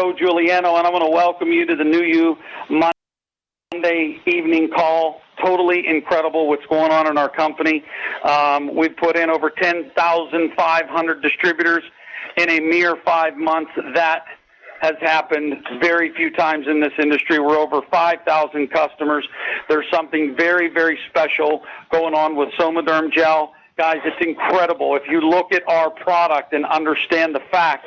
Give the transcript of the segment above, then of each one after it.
Joe Giuliano, and I want to welcome you to the New You Monday evening call. Totally incredible what's going on in our company. We've put in over 10,500 distributors in a mere 5 months. That has happened very few times in this industry. We're over 5,000 customers. There's something very, very special going on with SOMADERM Gel. Guys, it's incredible. If you look at our product and understand the fact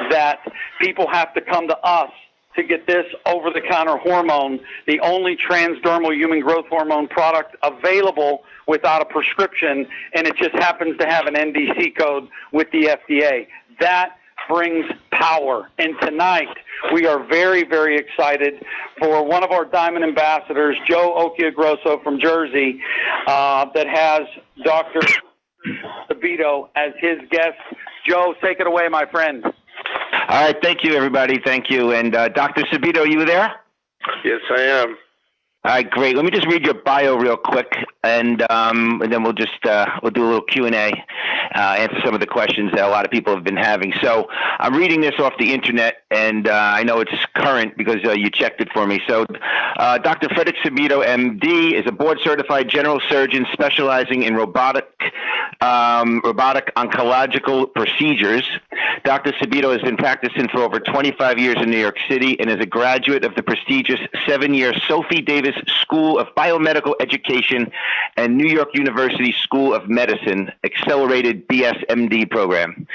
that people have to come to us to get this over-the-counter hormone, the only transdermal human growth hormone product available without a prescription, and it just happens to have an NDC code with the FDA. That brings power. And tonight, we are very, very excited for one of our Diamond Ambassadors, Joe Occhiogrosso from Jersey, that has Dr. Sabido as his guest. Joe, take it away, my friend. All right, thank you, everybody. Thank you. And Dr. Sabido, are you there? Yes, I am. All right, great. Let me just read your bio real quick, and then we'll do a little Q&A, answer some of the questions that a lot of people have been having. So I'm reading this off the internet, and I know it's current because you checked it for me. So Dr. Frederick Sabido, MD, is a board-certified general surgeon specializing in robotic oncological procedures. Dr. Sabido has been practicing for over 25 years in New York City and is a graduate of the prestigious 7-year Sophie Davis School of Biomedical Education and New York University School of Medicine Accelerated BSMD program.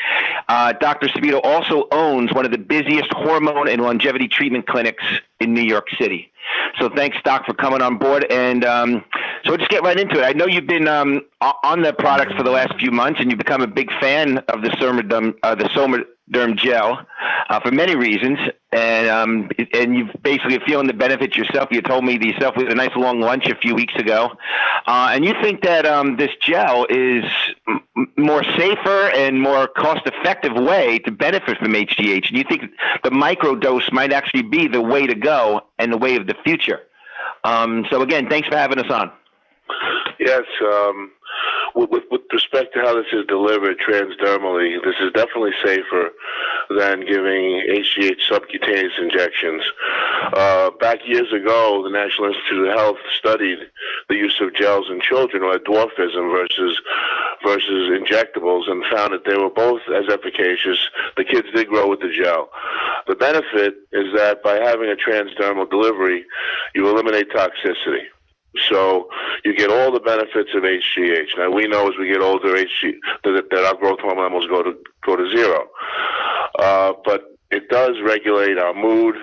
Dr. Sabido also owns one of the busiest hormone and longevity treatment clinics in New York City. So thanks, Doc, for coming on board. And so we'll just get right into it. I know you've been on the product for the last few months, and you've become a big fan of the SOMADERM Gel for many reasons. And you've basically feeling the benefits yourself. You told me yourself we had a nice long lunch a few weeks ago. And you think that this gel is more safer and more cost-effective way to benefit from HGH. And you think the microdose might actually be the way to go and the way of the future. So again, thanks for having us on. Yes, with respect to how this is delivered transdermally, this is definitely safer than giving Hgh subcutaneous injections. Back years ago, the National Institute of Health studied the use of gels in children who had dwarfism versus injectables and found that they were both as efficacious. The kids did grow with the gel. The benefit is that by having a transdermal delivery, you eliminate toxicity. So you get all the benefits of HGH. Now we know as we get older, that our growth hormone levels go to zero. But it does regulate our mood,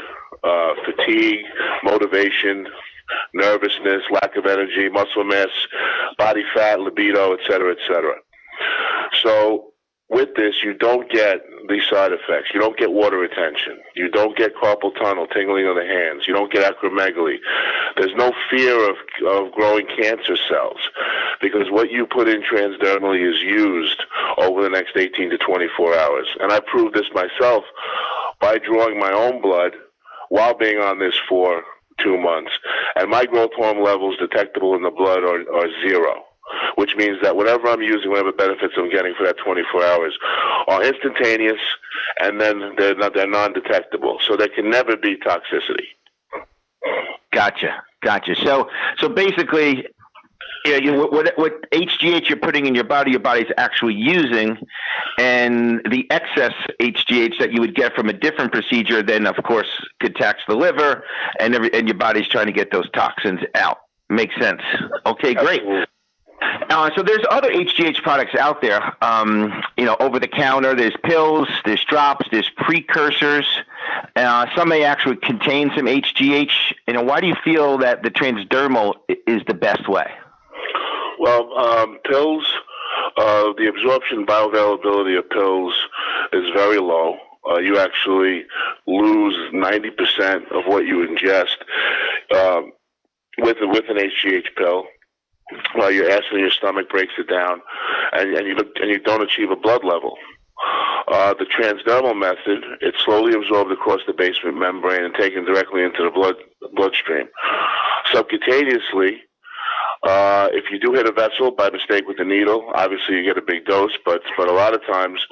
fatigue, motivation, nervousness, lack of energy, muscle mass, body fat, libido, et cetera, et cetera. So with this, you don't get these side effects. You don't get water retention. You don't get carpal tunnel, tingling of the hands. You don't get acromegaly. There's no fear of growing cancer cells because what you put in transdermally is used over the next 18 to 24 hours. And I proved this myself by drawing my own blood while being on this for 2 months. And my growth hormone levels detectable in the blood are zero, which means that whatever I'm using, whatever benefits I'm getting for that 24 hours are instantaneous, and then they're non-detectable. So there can never be toxicity. Gotcha. So basically, what HGH you're putting in your body's actually using, and the excess HGH that you would get from a different procedure then, of course, could tax the liver, and your body's trying to get those toxins out. Makes sense. Okay, great. Absolutely. So there's other HGH products out there, over the counter. There's pills, there's drops, there's precursors. Some may actually contain some HGH. Why do you feel that the transdermal is the best way? Well, pills, the absorption bioavailability of pills is very low. You actually lose 90% of what you ingest with an HGH pill. Your acid in your stomach breaks it down, and you don't achieve a blood level. The transdermal method, it's slowly absorbed across the basement membrane and taken directly into the bloodstream. Subcutaneously, if you do hit a vessel by mistake with the needle, obviously you get a big dose, but a lot of times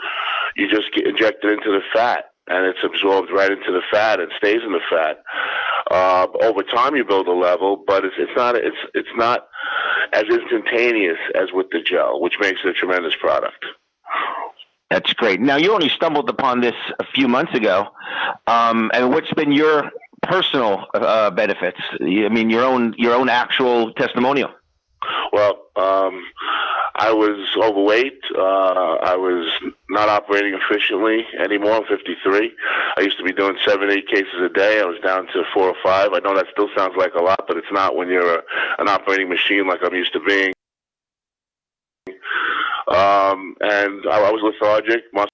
you just get injected into the fat, and it's absorbed right into the fat and stays in the fat. Over time, you build a level, but it's not as instantaneous as with the gel, which makes it a tremendous product. That's great. Now, you only stumbled upon this a few months ago, and what's been your personal benefits? I mean, your own actual testimonial. Well, I was overweight. I was not operating efficiently anymore. I'm 53. I used to be doing 7, 8 cases a day. I was down to 4 or 5. I know that still sounds like a lot, but it's not when you're an operating machine like I'm used to being. And I was lethargic, muscle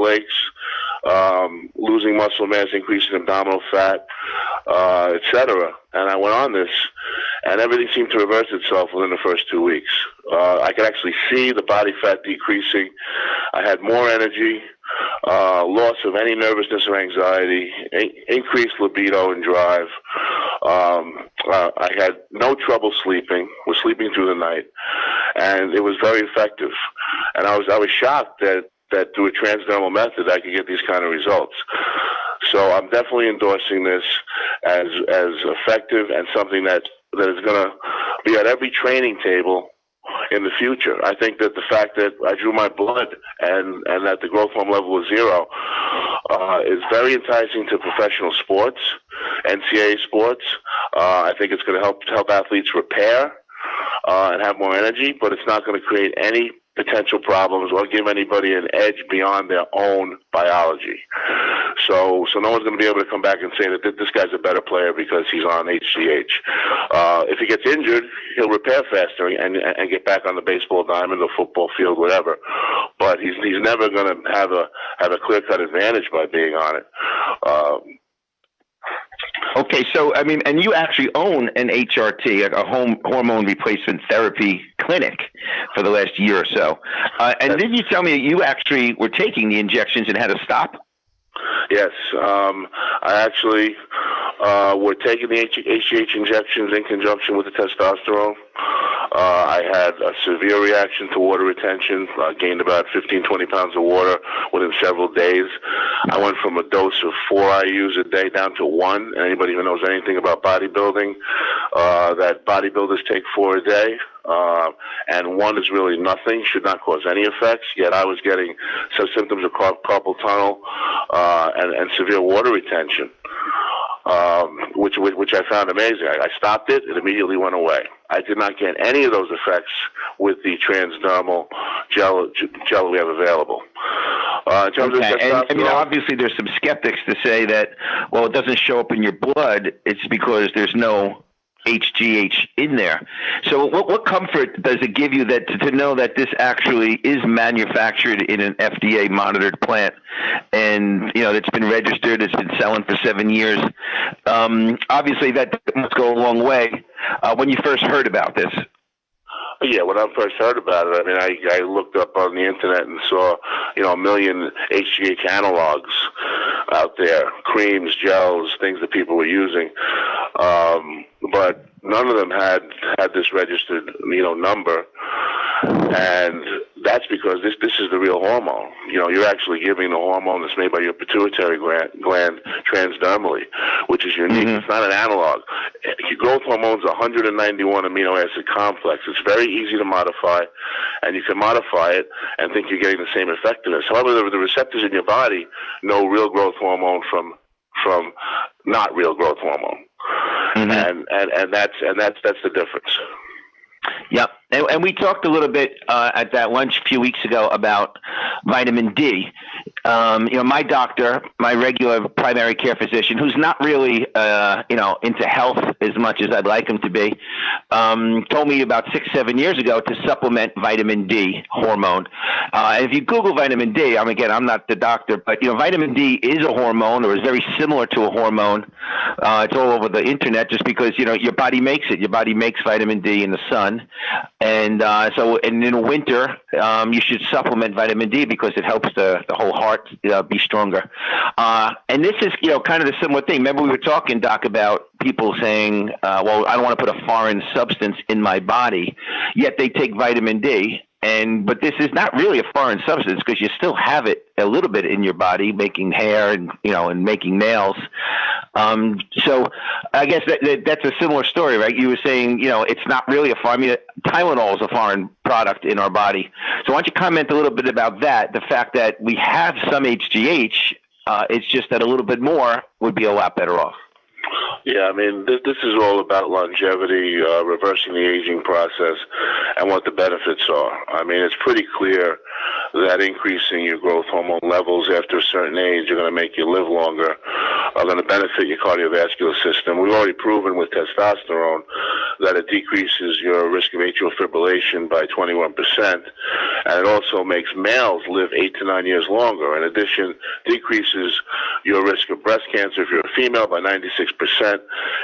aches, losing muscle mass, increasing abdominal fat, etc. And I went on this, and everything seemed to reverse itself within the first 2 weeks. I could actually see the body fat decreasing. I had more energy, loss of any nervousness or anxiety, increased libido and drive. I had no trouble sleeping, was sleeping through the night, and it was very effective. And I was shocked that through a transdermal method I could get these kind of results. So I'm definitely endorsing this as effective and something that is going to be at every training table in the future. I think that the fact that I drew my blood and that the growth hormone level was 0 is very enticing to professional sports, NCAA sports. I think it's going to help athletes repair and have more energy, but it's not going to create any potential problems or give anybody an edge beyond their own biology. So no one's going to be able to come back and say that this guy's a better player because he's on HGH. If he gets injured, he'll repair faster and get back on the baseball diamond, the football field, whatever. But he's never going to have a clear-cut advantage by being on it. Okay, so I mean, and you actually own an HRT, a home hormone replacement therapy clinic, for the last year or so. And did you tell me that you actually were taking the injections and had to stop? Yes, I actually were taking the Hgh injections in conjunction with the testosterone. I had a severe reaction to water retention, gained about 15, 20 pounds of water within several days. I went from a dose of 4 IUs a day down to 1. Anybody who knows anything about bodybuilding, that bodybuilders take 4 a day. And 1 is really nothing, should not cause any effects, yet I was getting some symptoms of carpal tunnel and severe water retention, which I found amazing. I stopped it, it immediately went away. I did not get any of those effects with the transdermal gel we have available. In terms of testosterone, and I mean, obviously there's some skeptics to say that, well, it doesn't show up in your blood, it's because there's no HGH in there. So what comfort does it give you that to know that this actually is manufactured in an FDA monitored plant, and it's been registered, it's been selling for 7 years? Obviously that must go a long way. When you first heard about this. Yeah, when I first heard about it, I mean, I looked up on the internet and saw, a million HGH analogs out there, creams, gels, things that people were using. But none of them had this registered, number. And that's because this is the real hormone. You're actually giving the hormone that's made by your pituitary gland transdermally, which is unique. Mm-hmm. It's not an analog. Growth hormone's 191 amino acid complex. It's very easy to modify, and you can modify it and think you're getting the same effectiveness. However, the receptors in your body know real growth hormone from not real growth hormone. Mm-hmm. And that's the difference. Yep. And we talked a little bit at that lunch a few weeks ago about vitamin D. My doctor, my regular primary care physician, who's not really, into health as much as I'd like him to be, told me about 6-7 years ago to supplement vitamin D hormone. And if you Google vitamin D, I'm not the doctor, but, vitamin D is a hormone, or is very similar to a hormone. It's all over the internet just because, your body makes it. Your body makes vitamin D in the sun. And so in the winter, you should supplement vitamin D because it helps the whole heart be stronger. And this is, kind of the similar thing. Remember we were talking, Doc, about people saying, well, I don't want to put a foreign substance in my body, yet they take vitamin D. But this is not really a foreign substance because you still have it a little bit in your body, making hair and and making nails. So I guess that's a similar story, right? You were saying it's not really a foreign. Tylenol is a foreign product in our body. So why don't you comment a little bit about that? The fact that we have some HGH, it's just that a little bit more would be a lot better off. Yeah, I mean, this is all about longevity, reversing the aging process, and what the benefits are. I mean, it's pretty clear that increasing your growth hormone levels after a certain age are going to make you live longer, are going to benefit your cardiovascular system. We've already proven with testosterone that it decreases your risk of atrial fibrillation by 21%, and it also makes males live 8 to 9 years longer. In addition, decreases your risk of breast cancer if you're a female by 96%,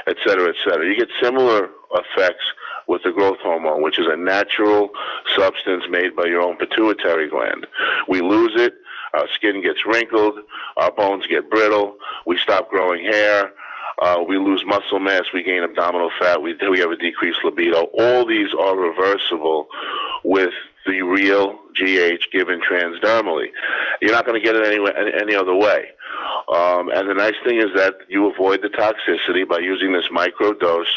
et cetera, et cetera. You get similar effects with the growth hormone, which is a natural substance made by your own pituitary gland. We lose it, our skin gets wrinkled, our bones get brittle, we stop growing hair, we lose muscle mass, we gain abdominal fat, we have a decreased libido. All these are reversible with the real GH given transdermally. You're not going to get it any other way. And the nice thing is that you avoid the toxicity by using this micro dose,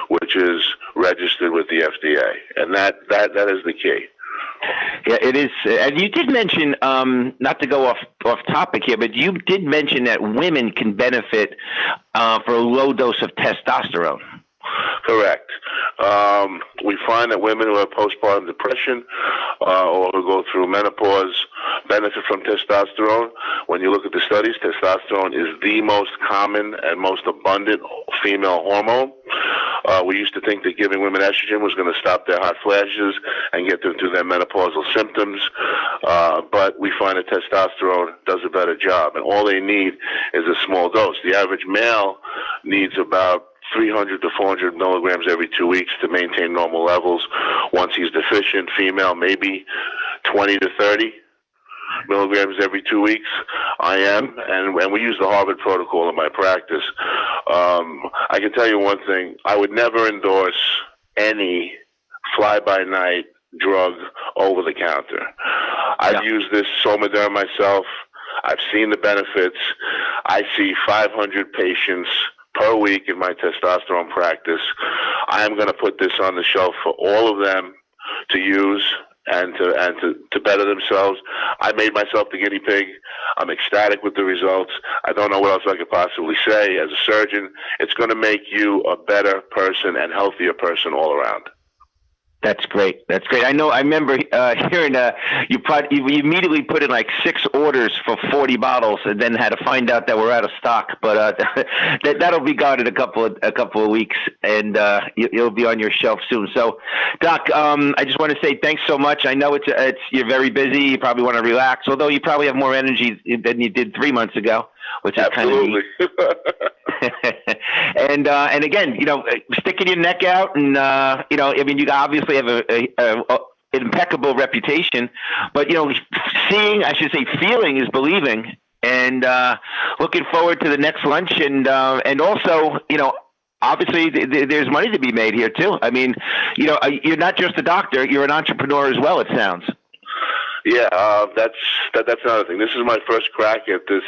which is registered with the FDA. And that is the key. Yeah, it is. And you did mention, not to go off topic here, but you did mention that women can benefit for a low dose of testosterone. Correct. We find that women who have postpartum depression or who go through menopause benefit from testosterone. When you look at the studies, testosterone is the most common and most abundant female hormone. We used to think that giving women estrogen was going to stop their hot flashes and get them through their menopausal symptoms, but we find that testosterone does a better job, and all they need is a small dose. The average male needs about 300 to 400 milligrams every 2 weeks to maintain normal levels. Once he's deficient, female, maybe 20 to 30 milligrams every 2 weeks. I am, and we use the Harvard protocol in my practice. I can tell you one thing. I would never endorse any fly-by-night drug over the counter. I've used this SOMADERM myself. I've seen the benefits. I see 500 patients per week in my testosterone practice. I am going to put this on the shelf for all of them to use and to better themselves. I made myself the guinea pig. I'm ecstatic with the results. I don't know what else I could possibly say. As a surgeon, it's going to make you a better person and healthier person all around. That's great. That's great. I know. I remember hearing you immediately put in like 6 orders for 40 bottles, and then had to find out that we're out of stock. But that'll be gone in a couple of weeks, and it'll be on your shelf soon. So, Doc, I just want to say thanks so much. I know it's you're very busy. You probably want to relax, although you probably have more energy than you did 3 months ago, which is kind of neat. And again, sticking your neck out, and I mean, you obviously have an impeccable reputation, but feeling is believing, and looking forward to the next lunch, and also, obviously there's money to be made here too. I mean, you're not just a doctor; you're an entrepreneur as well. It sounds. Yeah, that's another thing. This is my first crack at this,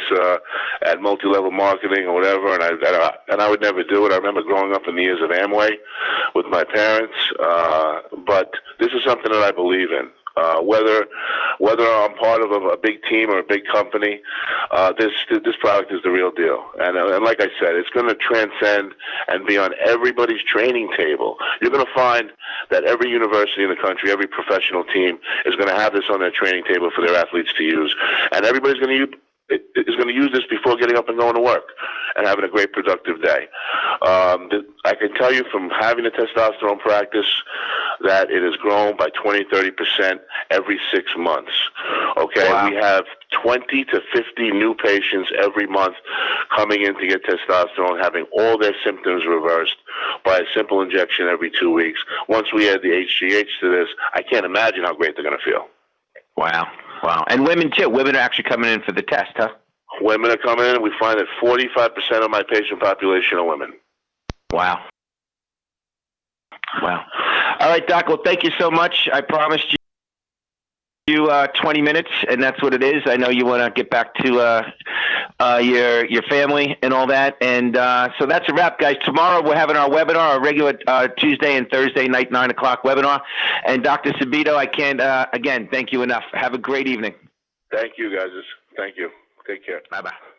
at multi-level marketing or whatever, and I would never do it. I remember growing up in the years of Amway with my parents, but this is something that I believe in. Whether I'm part of a big team or a big company, this product is the real deal. And like I said, it's going to transcend and be on everybody's training table. You're going to find that every university in the country, every professional team is going to have this on their training table for their athletes to use, and everybody's going to use this before getting up and going to work and having a great productive day. I can tell you from having a testosterone practice that it has grown by 20-30% every 6 months. Okay, wow. We have 20 to 50 new patients every month coming in to get testosterone, having all their symptoms reversed by a simple injection every 2 weeks. Once we add the Hgh to this, I can't imagine how great they're going to feel. Wow. Wow. And women too. Women are actually coming in for the test, huh? Women are coming in, and we find that 45% of my patient population are women. Wow. Wow. All right, Doc. Well, thank you so much. I promised you 20 minutes, and that's what it is. I know you want to get back to your family and all that. And so that's a wrap, guys. Tomorrow we're having our webinar, our regular Tuesday and Thursday night 9 o'clock webinar. And Dr. Sabido, I can't, again, thank you enough. Have a great evening. Thank you, guys. Thank you. Take care. Bye-bye.